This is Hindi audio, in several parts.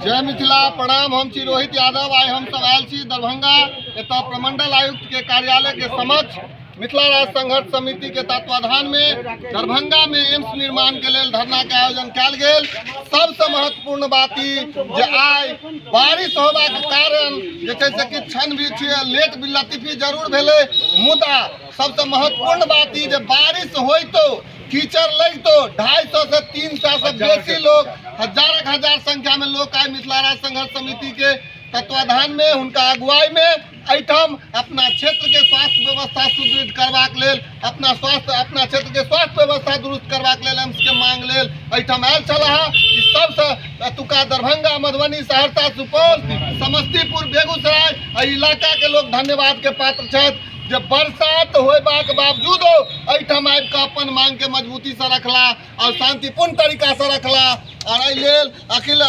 जय मिथिला प्रणाम। हम छी रोहित यादव। आइ हम सब आयल छी दरभंगा। एतऽ प्रमंडल आयुक्त के कार्यालय के समक्ष मिथिला राज्य संघर्ष समिति के तत्वाधान में दरभंगा में एम्स निर्माण के लेल धरना के आयोजन कयल गेल। सबसे महत्वपूर्ण बात ई जे आइ बारिश होबा के कारण जे छै से किछु क्षण भी लेट भी लतीफी जरूर भेलै, मुदा सबसे महत्वपूर्ण बात ई जे बारिश होइतो कीचड़ लगतो 250 से 300 से बेसी लोग, हजार संख्या में लोग आए मिथिला राज्य संघर्ष समिति के तत्वाधान में, उनका अगुवाई में एहिठाम अपना क्षेत्र के स्वास्थ्य व्यवस्था सुदृढ़ करबाक लेल, अपना क्षेत्र के स्वास्थ्य व्यवस्था दुरुस्त करबाक लेल एम्स के मांग लेल एहिठाम आयल छलाह। ई सबसे एतुका दरभंगा, मधुबनी, सहरसा, सुपौल, समस्तीपुर, बेगूसराय इलाका के लोग धन्यवाद के पात्र छथि जे बरसात होबाक बावजूदो एहिठाम आबि कऽ अपन मांग के मजबूती से रखला और शांतिपूर्ण तरीका से रखला। और एहि लेल अखिल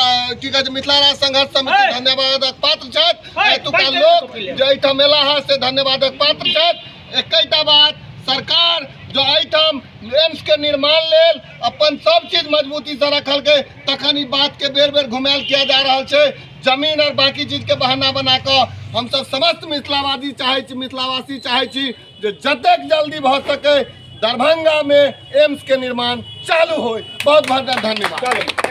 की कहै छै मिथिला राज्य संघर्ष समिति धन्यवादक पात्र छथि। एतुका लोग जे एहिठाम एला है से धन्यवादक पात्र छथि। एकैटा बात, सरकार जो एहिठाम एम्स के निर्माण लेल अपन सब चीज मजबूती से रखलकै, तखन ई बात के बेर बेर घुमायल किया जा रहल छै। जमीन और बाकी चीज के बहाना बना कर हम सब समस्त मिथिलावासी चाहे छी जे जतेक जल्दी भ सके दरभंगा में एम्स के निर्माण चालू हो। बहुत बहुत धन्यवाद।